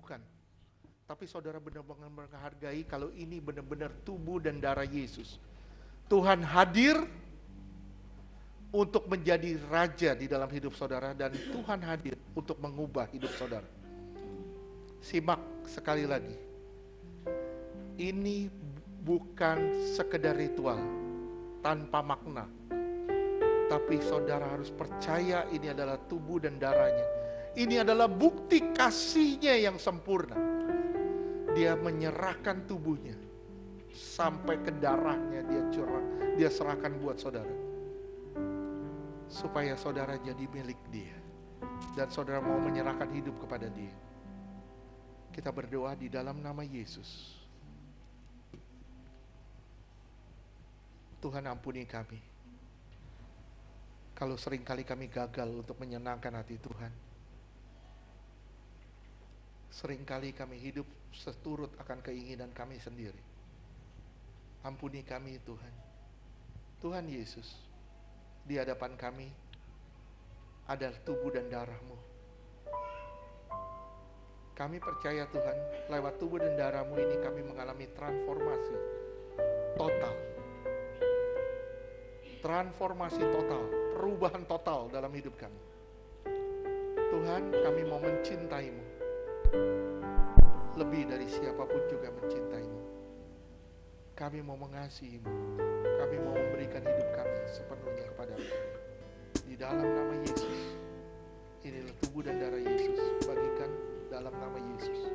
bukan. Tapi saudara benar-benar menghargai kalau ini benar-benar tubuh dan darah Yesus. Tuhan hadir untuk menjadi raja di dalam hidup saudara, dan Tuhan hadir untuk mengubah hidup saudara. Simak sekali lagi. Ini bukan sekedar ritual tanpa makna. Tapi saudara harus percaya ini adalah tubuh dan darahnya. Ini adalah bukti kasihnya yang sempurna. Dia menyerahkan tubuhnya sampai ke darahnya, dia serahkan buat saudara. Supaya saudara jadi milik dia. Dan saudara mau menyerahkan hidup kepada dia. Kita berdoa di dalam nama Yesus. Tuhan ampuni kami. Kalau seringkali kami gagal untuk menyenangkan hati Tuhan. Seringkali kami hidup seturut akan keinginan kami sendiri. Ampuni kami Tuhan. Tuhan Yesus, di hadapan kami ada tubuh dan darah-Mu. Kami percaya Tuhan, lewat tubuh dan darah-Mu ini kami mengalami transformasi total. Transformasi total, perubahan total dalam hidup kami. Tuhan, kami mau mencintai-Mu lebih dari siapapun juga mencintai-Mu. Kami mau mengasihi-Mu. Kami mau memberikan hidup kami sepenuhnya kepada-Mu. Di dalam nama Yesus. Inilah tubuh dan darah Yesus. Bagikan dalam nama Yesus.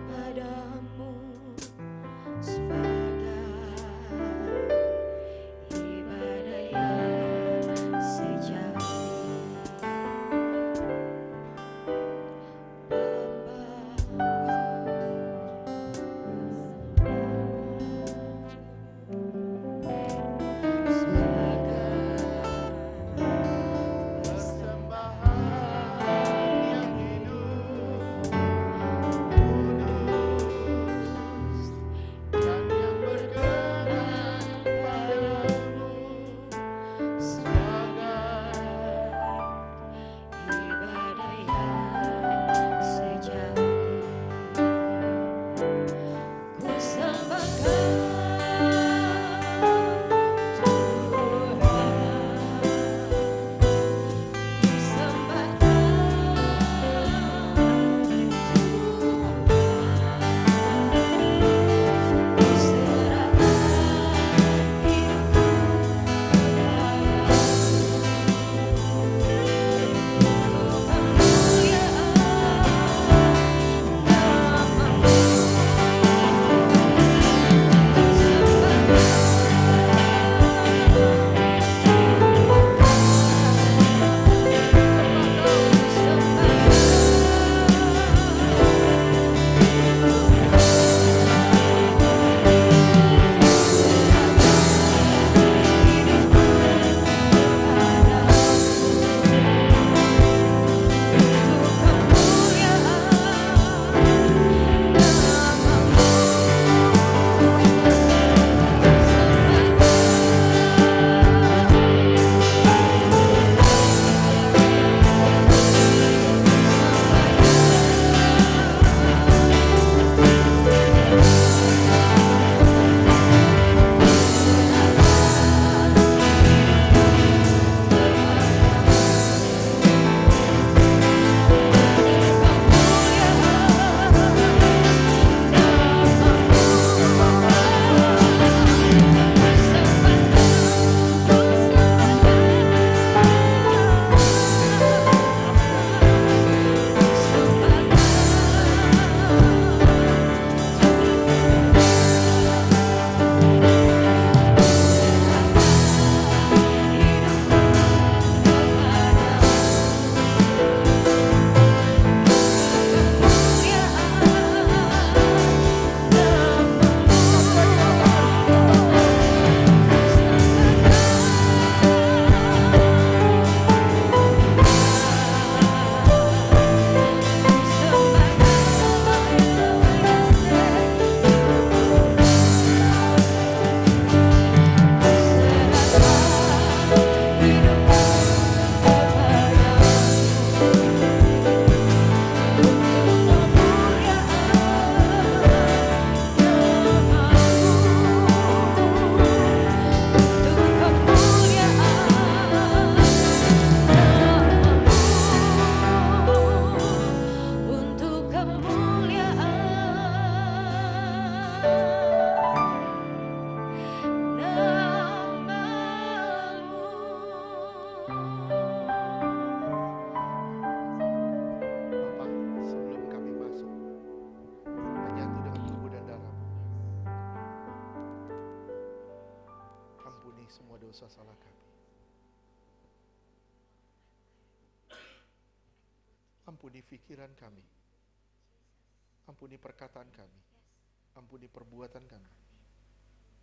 Padamu Semua dosa salah kami. Ampuni pikiran kami. Ampuni perkataan kami. Ampuni perbuatan kami.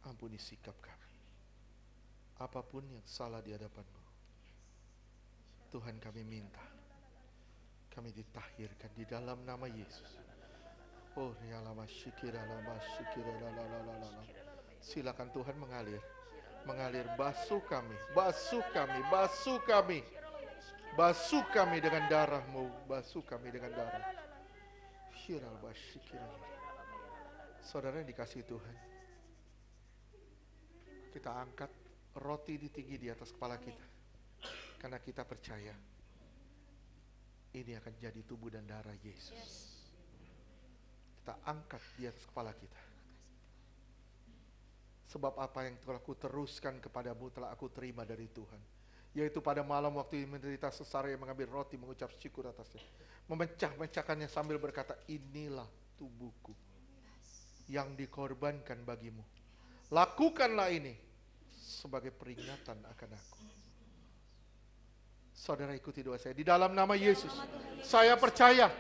Ampuni sikap kami. Apapun yang salah di hadapan-Mu, Tuhan kami minta, kami ditahirkan di dalam nama Yesus. Oh, silakan Tuhan mengalir. Mengalir, basuh kami, basuh kami, basuh kami. Basuh kami dengan darah-Mu, basuh kami dengan darah. Saudara yang dikasihi Tuhan, kita angkat roti tinggi di atas kepala kita. Karena kita percaya ini akan jadi tubuh dan darah Yesus. Kita angkat di atas kepala kita. Sebab apa yang telah aku teruskan kepadamu telah aku terima dari Tuhan. Yaitu pada malam waktu menderita sesar, yang mengambil roti, mengucap syukur atasnya. Memecah-mecahkannya sambil berkata, inilah tubuhku yang dikorbankan bagimu. Lakukanlah ini sebagai peringatan akan aku. Saudara ikuti doa saya. Di dalam nama Yesus, saya percaya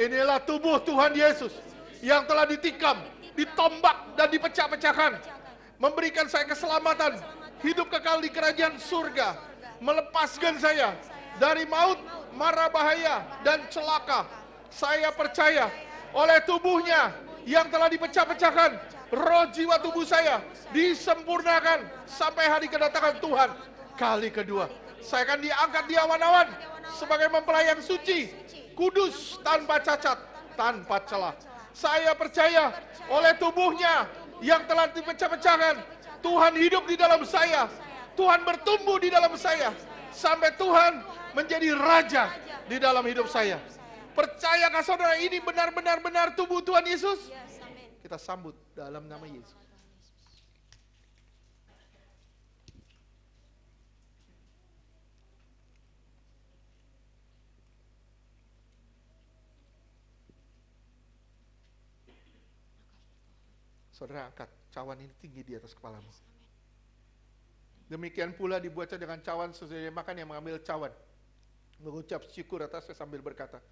inilah tubuh Tuhan Yesus yang telah ditikam, ditombak dan dipecah-pecahkan. Memberikan saya keselamatan, hidup kekal di kerajaan surga, melepaskan saya dari maut, mara bahaya, dan celaka. Saya percaya oleh tubuhnya yang telah dipecah-pecahkan, roh jiwa tubuh saya disempurnakan sampai hari kedatangan Tuhan kali kedua. Saya akan diangkat di awan-awan sebagai mempelai yang suci, kudus, tanpa cacat, tanpa celah. Saya percaya oleh tubuhnya yang telah dipecah-pecahkan, Tuhan hidup di dalam saya, Tuhan bertumbuh di dalam saya, sampai Tuhan menjadi raja di dalam hidup saya. Percayakah saudara ini benar-benar tubuh Tuhan Yesus? Kita sambut dalam nama Yesus. Saudara angkat cawan ini tinggi di atas kepalamu. Demikian pula dibuatnya dengan cawan sesudah makan yang mengambil cawan, mengucap syukur atasnya sambil berkata,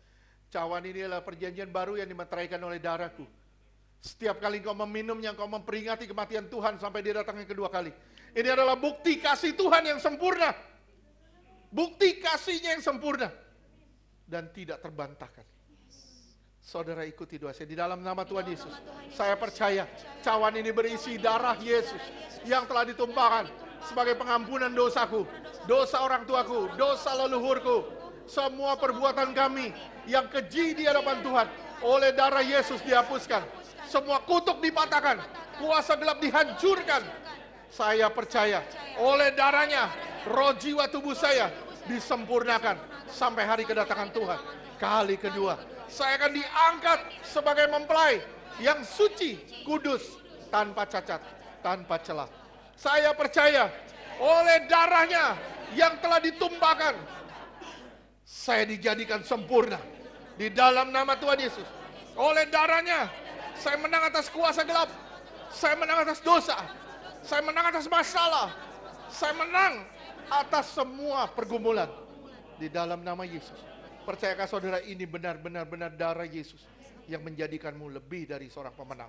cawan ini adalah perjanjian baru yang dimeteraikan oleh darahku. Setiap kali kau meminumnya, kau memperingati kematian Tuhan sampai dia datang yang kedua kali. Ini adalah bukti kasih Tuhan yang sempurna. Bukti kasihnya yang sempurna dan tidak terbantahkan. Saudara ikuti doa saya. Di dalam nama Tuhan Yesus, saya percaya cawan ini berisi darah Yesus yang telah ditumpahkan sebagai pengampunan dosaku, dosa orang tuaku, dosa leluhurku, semua perbuatan kami yang keji di hadapan Tuhan oleh darah Yesus dihapuskan. Semua kutuk dipatahkan, kuasa gelap dihancurkan. Saya percaya oleh darahnya roh jiwa tubuh saya disempurnakan sampai hari kedatangan Tuhan kali kedua. Saya akan diangkat sebagai mempelai yang suci, kudus, tanpa cacat, tanpa celah. Saya percaya oleh darahnya yang telah ditumpahkan, saya dijadikan sempurna di dalam nama Tuhan Yesus. Oleh darahnya, saya menang atas kuasa gelap, saya menang atas dosa, saya menang atas masalah, saya menang atas semua pergumulan di dalam nama Yesus. Percayakah saudara ini benar-benar darah Yesus yang menjadikanmu lebih dari seorang pemenang?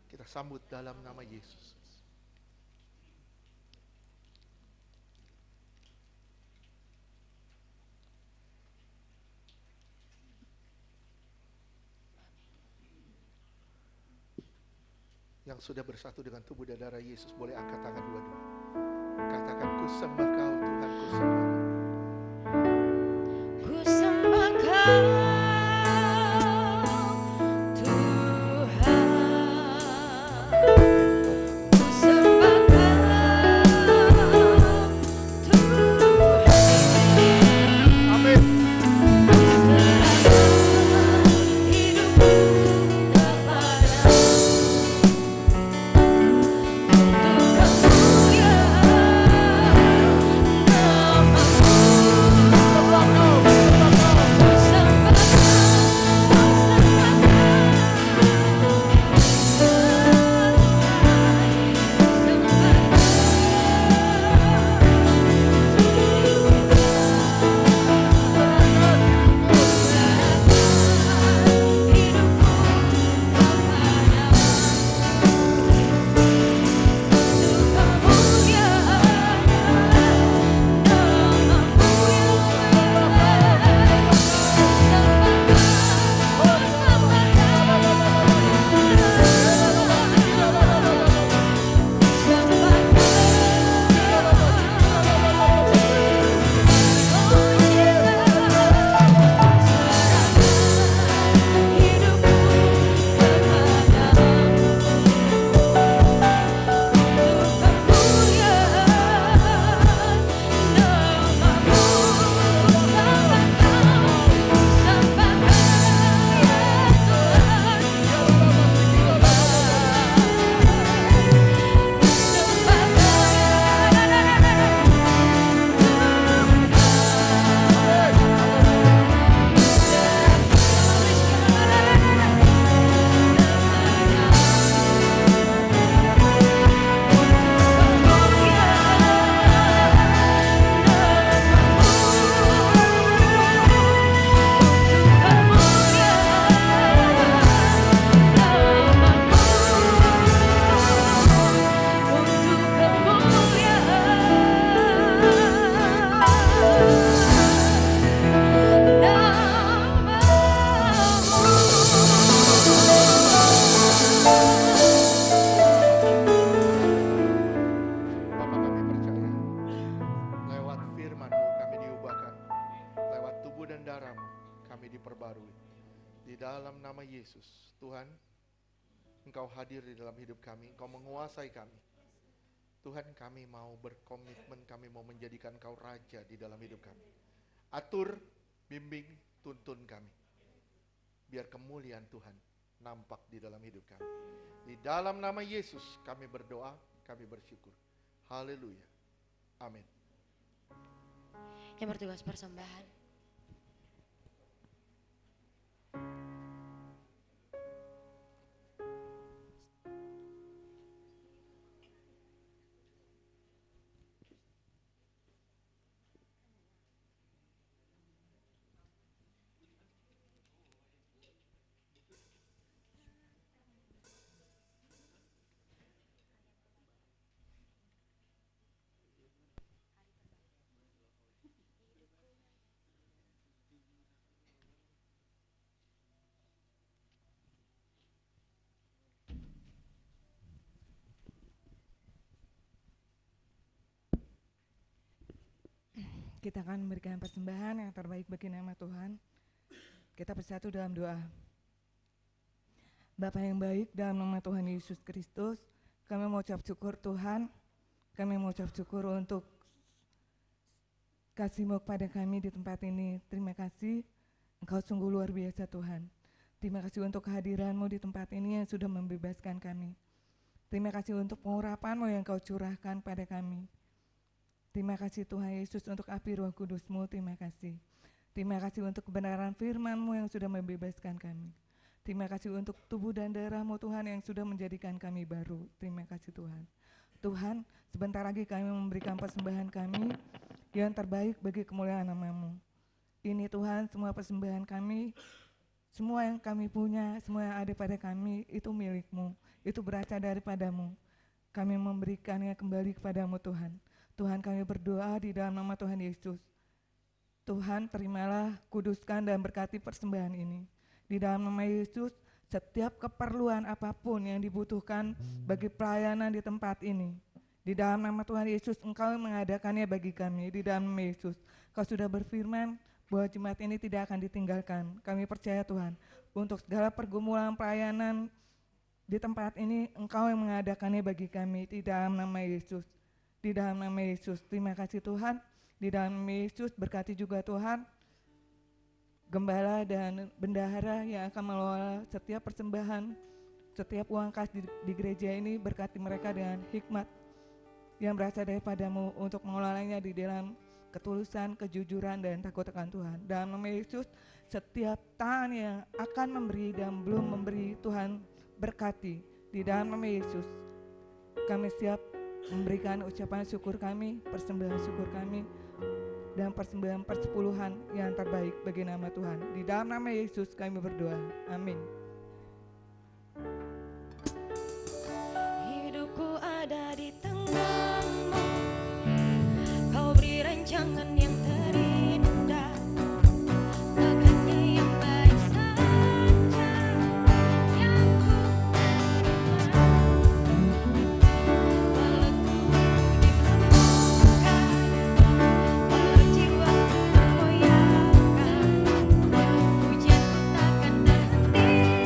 Kita sambut dalam nama Yesus. Yang sudah bersatu dengan tubuh dan darah Yesus boleh angkat tangan dua-dua. Katakan, ku sembah kau Tuhan, ku sembah. Ku sembah kau dalam nama Yesus, Tuhan, Engkau hadir di dalam hidup kami, Engkau menguasai kami. Tuhan, kami mau berkomitmen, kami mau menjadikan Engkau Raja di dalam hidup kami. Atur, bimbing, tuntun kami. Biar kemuliaan Tuhan nampak di dalam hidup kami. Di dalam nama Yesus kami berdoa, kami bersyukur. Haleluya. Amin. Yang bertugas persembahan. Kita akan memberikan persembahan yang terbaik bagi nama Tuhan. Kita bersatu dalam doa. Bapa yang baik, dalam nama Tuhan Yesus Kristus, kami mengucap syukur Tuhan. Kami mengucap syukur untuk kasih-Mu kepada kami di tempat ini. Terima kasih, Engkau sungguh luar biasa Tuhan. Terima kasih untuk kehadiran-Mu di tempat ini yang sudah membebaskan kami. Terima kasih untuk pengurapan-Mu yang Engkau curahkan pada kami. Terima kasih Tuhan Yesus untuk api Roh Kudus-Mu, terima kasih. Terima kasih untuk kebenaran firman-Mu yang sudah membebaskan kami. Terima kasih untuk tubuh dan darah-Mu Tuhan yang sudah menjadikan kami baru. Terima kasih Tuhan. Tuhan, sebentar lagi kami memberikan persembahan kami yang terbaik bagi kemuliaan nama-Mu. Ini Tuhan, semua persembahan kami, semua yang kami punya, semua yang ada pada kami, itu milik-Mu. Itu berasal daripada-Mu. Kami memberikannya kembali kepada-Mu Tuhan. Tuhan, kami berdoa di dalam nama Tuhan Yesus. Tuhan, terimalah, kuduskan dan berkati persembahan ini. Di dalam nama Yesus, setiap keperluan apapun yang dibutuhkan bagi pelayanan di tempat ini. Di dalam nama Tuhan Yesus, Engkau mengadakannya bagi kami. Di dalam nama Yesus, Kau sudah berfirman bahwa jemaat ini tidak akan ditinggalkan. Kami percaya Tuhan, untuk segala pergumulan pelayanan di tempat ini, Engkau yang mengadakannya bagi kami. Di dalam nama Yesus. Di dalam nama Yesus, terima kasih Tuhan. Di dalam nama Yesus, berkati juga Tuhan gembala dan bendahara yang akan mengelola setiap persembahan, setiap uang kas di gereja ini. Berkati mereka dengan hikmat yang berasal daripada-Mu untuk mengelolanya di dalam ketulusan, kejujuran, dan takut akan Tuhan. Dalam nama Yesus, setiap tangan yang akan memberi dan belum memberi, Tuhan berkati. Di dalam nama Yesus, kami siap memberikan ucapan syukur kami, persembahan syukur kami, dan persembahan persepuluhan yang terbaik bagi nama Tuhan. Di dalam nama Yesus kami berdoa. Amin. Hidupku ada di tangan-Mu, Kau beri rancangan yang terindah, bahkannya yang baik saja yang ku terima. Walau ku diperlukan, walau jiwa tergoyahkan, pujianku takkan berhenti.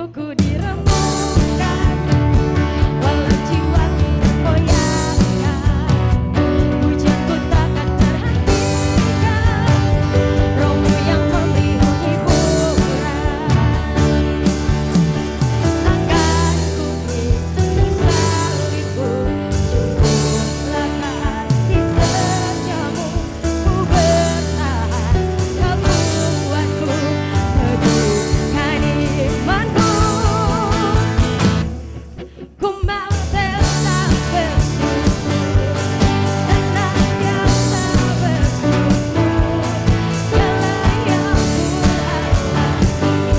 tubuhku diremukkan, walau jiwaku tergoyahkan, hujanku takkan terhentikan, rohmu yang memberi hiburan. Langkahku Yesus salibmu, sungguhlah kasih setiamu, ku bertahan, kau buatku teguhkan imanku. Ku mau tetap bersyukur, senantiasa bersyukur, segala yang ku alami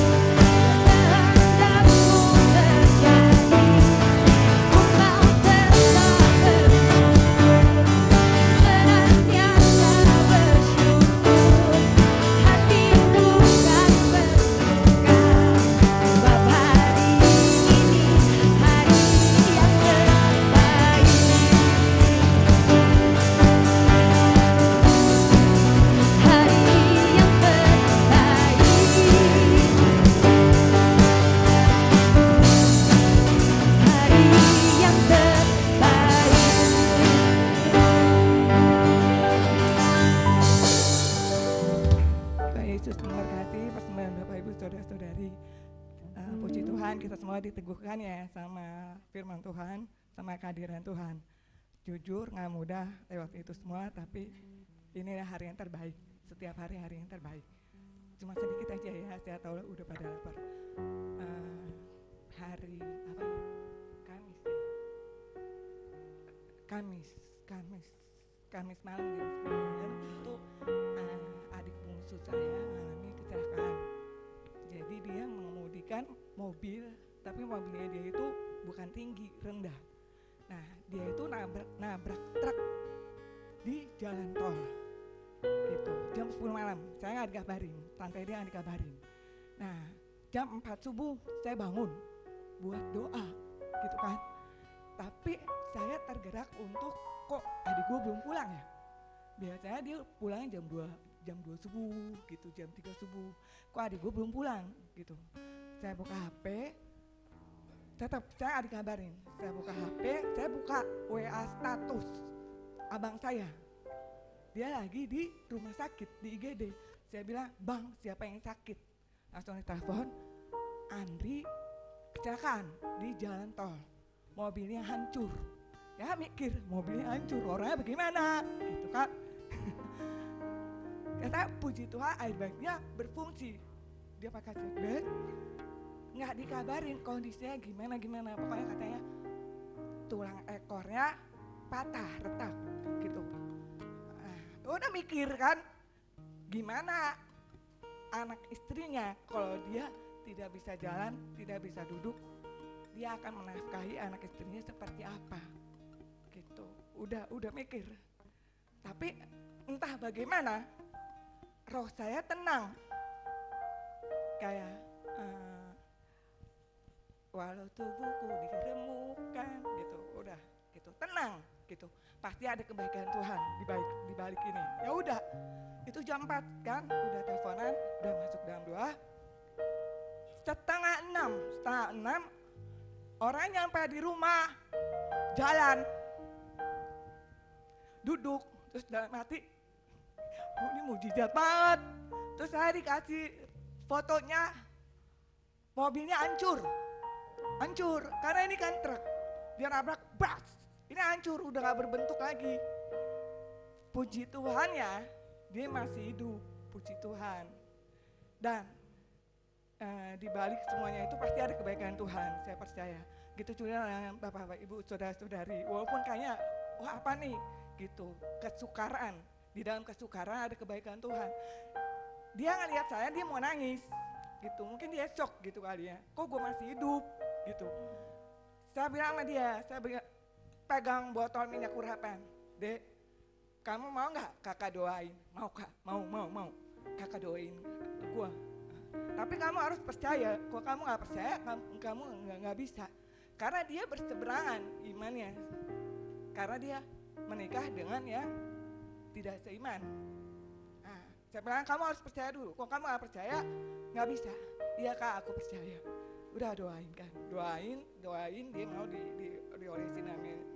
kehendakmu terjadi. Ku mau tetap bersyukur, senantiasa bersyukur, hatiku kan bersuka, sebab hari ini hari yang terbaik. Hari yang terbaik. Hari yang terbaik. Tuhan Yesus memberkati persembahan Bapak Ibu Saudara-saudari. Puji Tuhan, kita semua diteguhkan ya sama firman Tuhan, sama kehadiran Tuhan. Jujur nggak mudah lewat itu semua, tapi ini hari yang terbaik. Setiap hari hari yang terbaik. Cuma sedikit aja ya, saya tahu udah pada lapar. Hari apa ya? Kamis ya? Kamis malam jam 9 malam itu adik bungsu saya mengalami kecelakaan. Jadi dia mengemudikan mobil, tapi mobilnya dia itu bukan tinggi, rendah. Nah, dia itu nabrak truk di jalan tol. Gitu, jam 10 malam. Saya nggak dikabarin, tante dia nggak dikabarin. Nah, jam 4 subuh saya bangun buat doa, gitu kan. Tapi saya tergerak untuk kok adik gue belum pulang ya. Biasanya dia pulang jam 2 subuh gitu, jam 3 subuh. Kok adik gue belum pulang gitu. Saya buka HP, tetap saya nggak dikabarin. Saya buka HP, saya buka WA status abang saya. Dia lagi di rumah sakit di IGD. Saya bilang, "Bang, siapa yang sakit?" Langsung ditelepon, "Andri kecelakaan di jalan tol. Mobilnya hancur." Ya mikir, mobilnya hancur, orangnya bagaimana? Gitu kan. Kata puji Tuhan airbagnya berfungsi. Dia pakai seatbelt, nggak dikabarin kondisinya gimana. Pokoknya katanya tulang ekornya patah, retak gitu. Udah mikir kan, gimana anak istrinya kalau dia tidak bisa jalan, tidak bisa duduk, dia akan menafkahi anak istrinya seperti apa gitu. Udah mikir. Tapi entah bagaimana roh saya tenang, kayak walau tubuhku diremukkan gitu, udah gitu, tenang gitu. Pasti ada kebaikan Tuhan di balik ini. Ya udah, itu jam 4 kan, udah teleponan, udah masuk dalam doa. Setengah enam orang nyampe di rumah, jalan, duduk, terus dalam hati, ini mujizat banget. Terus saya dikasih fotonya, mobilnya hancur, karena ini kan truk, dia nabrak, bras, ini hancur, udah gak berbentuk lagi. Puji Tuhan ya, dia masih hidup, puji Tuhan. Dan di balik semuanya itu pasti ada kebaikan Tuhan, saya percaya. Gitu juga dengan Bapak-bapak, Ibu, saudara-saudari. Walaupun kayaknya, wah apa nih, gitu, kesukaran. Di dalam kesukaran ada kebaikan Tuhan. Dia ngeliat saya, dia mau nangis, gitu. Mungkin dia shock gitu kali ya. Kok gue masih hidup, gitu. Saya bilang sama dia, pegang botol minyak urapan. "Dek, kamu mau nggak kakak doain?" "Mau kak, mau. Kakak doain gue. Tapi kamu harus percaya. Kalau kamu nggak percaya, kamu nggak bisa." Karena dia berseberangan imannya. Karena dia menikah dengan yang tidak seiman. Nah, saya bilang kamu harus percaya dulu. Kalau kamu nggak percaya, nggak bisa. "Iya kak, aku percaya." udah doain kan, doain dia mau diolesin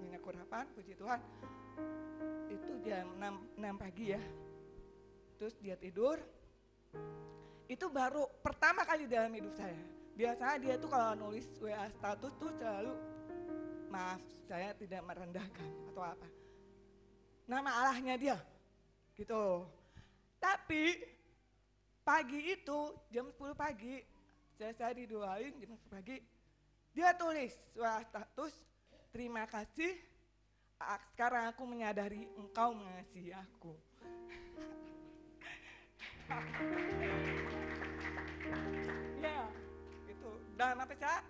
minyak urapan, puji Tuhan. Itu jam 6 pagi ya. Terus dia tidur. Itu baru pertama kali dalam hidup saya. Biasanya dia tuh kalau nulis WA status tuh selalu, maaf saya tidak merendahkan atau apa, nama Allahnya dia gitu. Tapi pagi itu jam 10 pagi, saya didoain jam 10 pagi, dia tulis WA status, terima kasih, sekarang aku menyadari engkau mengasihi aku. Ya, gitu. Dan apa saya?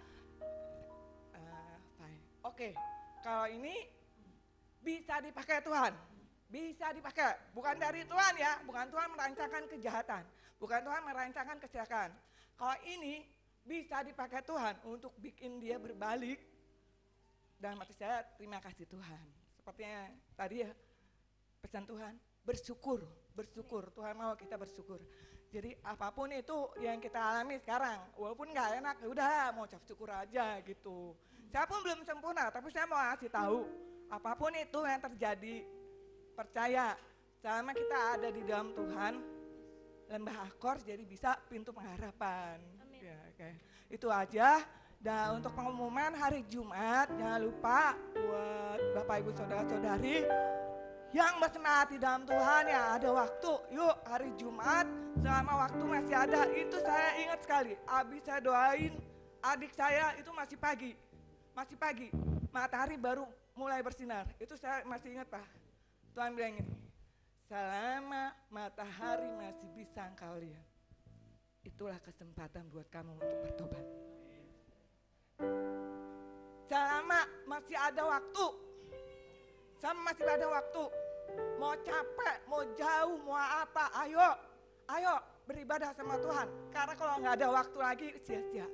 Fine. Oke, kalau ini bisa dipakai Tuhan, bisa dipakai. Bukan dari Tuhan ya, bukan Tuhan merancangkan kejahatan, bukan Tuhan merancangkan kecelakaan. Kalau ini bisa dipakai Tuhan untuk bikin dia berbalik. Dan mati saya, terima kasih Tuhan. Sepertinya tadi ya, pesan Tuhan, bersyukur. Tuhan mau kita bersyukur. Jadi apapun itu yang kita alami sekarang, walaupun nggak enak, ya udah mau ucap syukur aja gitu. Saya pun belum sempurna, tapi saya mau kasih tahu, apapun itu yang terjadi, percaya, selama kita ada di dalam Tuhan, lembah Akor jadi bisa pintu pengharapan. Ya, okay. Itu aja. Dan untuk pengumuman hari Jumat, jangan lupa buat Bapak Ibu Saudara-saudari yang bersemangat di dalam Tuhan ya, ada waktu, yuk hari Jumat selama waktu masih ada. Itu saya ingat sekali, abis saya doain adik saya itu masih pagi, matahari baru mulai bersinar. Itu saya masih ingat Pak, Tuhan bilang ini, selama matahari masih bisa engkau lihat, itulah kesempatan buat kamu untuk bertobat. Selama masih ada waktu, mau capek, mau jauh, mau apa, ayo beribadah sama Tuhan. Karena kalau nggak ada waktu lagi sia-sia.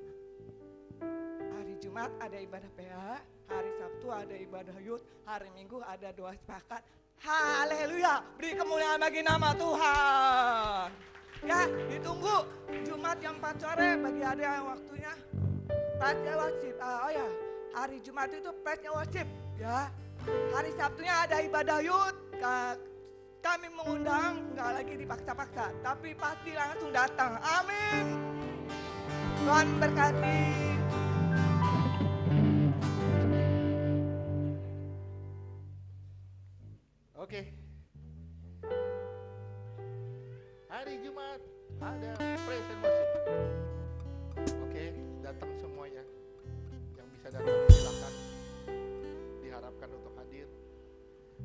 Hari Jumat ada ibadah PA, hari Sabtu ada ibadah Yud, hari Minggu ada doa sepakat. Haleluya, beri kemuliaan bagi nama Tuhan. Ya, ditunggu Jumat jam 4 sore bagi ada yang waktunya. Praise worship, hari Jumat itu praise worship, ya. Hari Sabtunya ada ibadah Yud, kami mengundang, nggak lagi dipaksa-paksa, tapi pasti langsung datang, amin. Tuhan berkati. Oke. Hari Jumat ada praise and worship. Oke, datang semuanya. Yang bisa datang silakan. Diharapkan untuk hadir.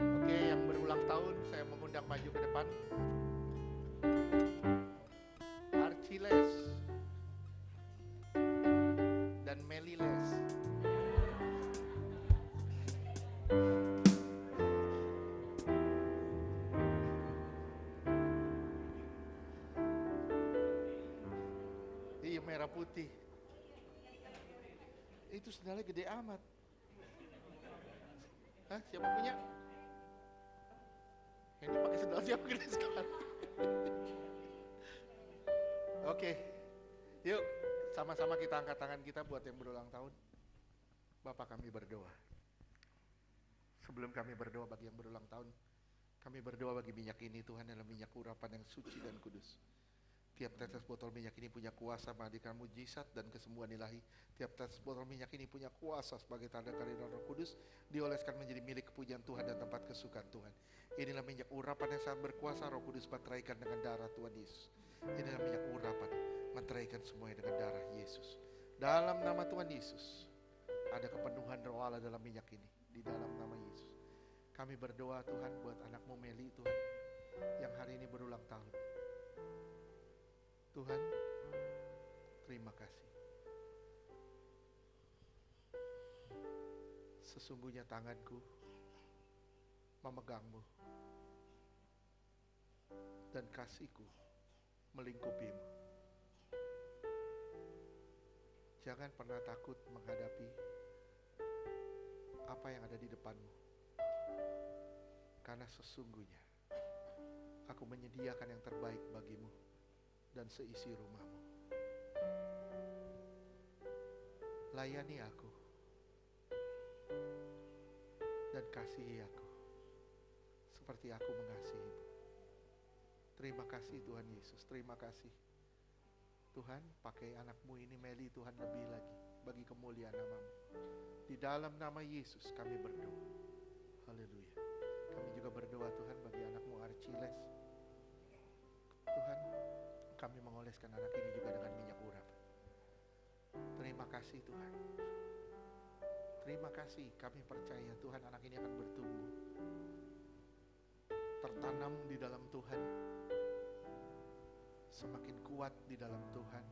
Oke, yang berulang tahun saya mengundang maju ke depan. Archiles dan Meliles. Iya, merah putih. Itu sendalnya gede amat. Hah, siapa punya? Ini pakai sendal siapa gede sekali. Oke, yuk sama-sama kita angkat tangan kita buat yang berulang tahun. Bapak, kami berdoa. Sebelum kami berdoa bagi yang berulang tahun, kami berdoa bagi minyak ini. Tuhan adalah minyak urapan yang suci dan kudus. Tiap tetes botol minyak ini punya kuasa menghadirkan mujizat dan kesembuhan ilahi. Tiap tetes botol minyak ini punya kuasa sebagai tanda kehadiran Roh Kudus, dioleskan menjadi milik kepujian Tuhan dan tempat kesukaan Tuhan. Inilah minyak urapan yang sangat berkuasa. Roh Kudus meteraikan dengan darah Tuhan Yesus. Inilah minyak urapan, meteraikan semuanya dengan darah Yesus. Dalam nama Tuhan Yesus, ada kepenuhan Roh Allah dalam minyak ini. Di dalam nama Yesus, kami berdoa Tuhan buat anakmu Meli Tuhan, yang hari ini berulang tahun. Tuhan, terima kasih. Sesungguhnya tanganku memegangmu dan kasihku melingkupimu. Jangan pernah takut menghadapi apa yang ada di depanmu, karena sesungguhnya aku menyediakan yang terbaik bagimu dan seisi rumahmu. layani aku dan kasihi aku seperti aku mengasihimu. Terima kasih Tuhan Yesus, terima kasih. Tuhan, pakai anakmu ini Meli Tuhan lebih lagi bagi kemuliaan namamu. Di dalam nama Yesus kami berdoa. Haleluya. Kami juga berdoa Tuhan bagi anakmu Archiles. Tuhan, kami mengoleskan anak ini juga dengan minyak urap. Terima kasih Tuhan. Terima kasih, kami percaya Tuhan anak ini akan bertumbuh, tertanam di dalam Tuhan, semakin kuat di dalam Tuhan.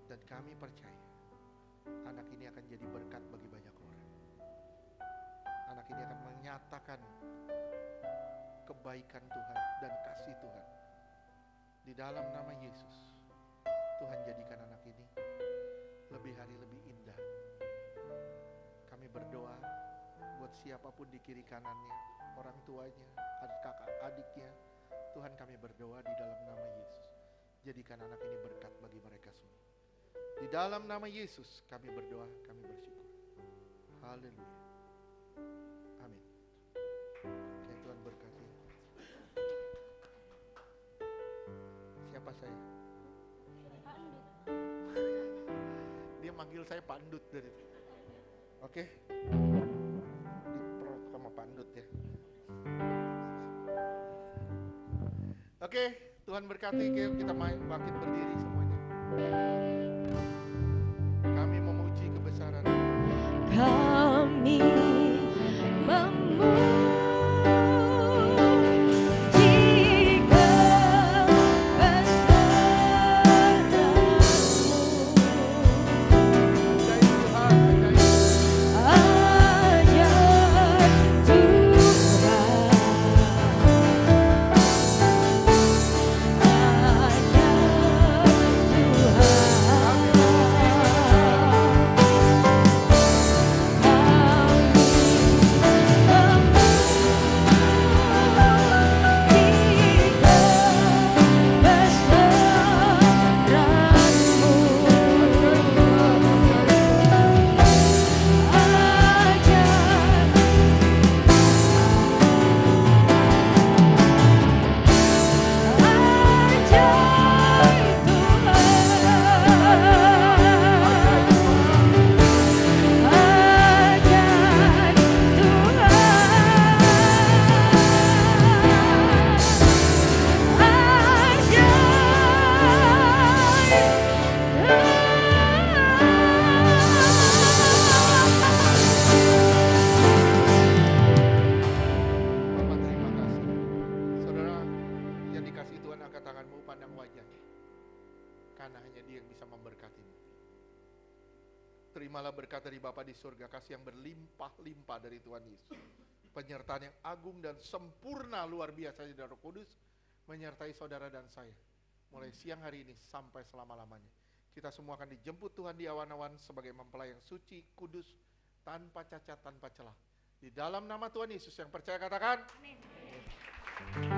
Dan kami percaya anak ini akan jadi berkat bagi banyak orang. Anak ini akan menyatakan kebaikan Tuhan dan kasih Tuhan. Di dalam nama Yesus, Tuhan jadikan anak ini lebih hari lebih indah. Kami berdoa buat siapapun di kiri kanannya, orang tuanya, kakak adiknya. Tuhan, kami berdoa di dalam nama Yesus, jadikan anak ini berkat bagi mereka semua. Di dalam nama Yesus kami berdoa, kami bersyukur. Haleluya. Amin. Oke, Tuhan berkati. Siapa saya? Dia manggil saya Pandut dari itu. Oke. Diprot sama Pandut ya. Oke, Tuhan berkati. Kita makin berdiri semuanya. Kami memuji kebesaran. Kami memuji Terimalah berkat dari Bapa di surga, kasih yang berlimpah-limpah dari Tuhan Yesus, penyertaan yang agung dan sempurna luar biasa dari Roh Kudus menyertai saudara dan saya mulai siang hari ini sampai selama-lamanya. Kita semua akan dijemput Tuhan di awan-awan sebagai mempelai yang suci, kudus, tanpa cacat, tanpa celah. Di dalam nama Tuhan Yesus yang percaya katakan amin.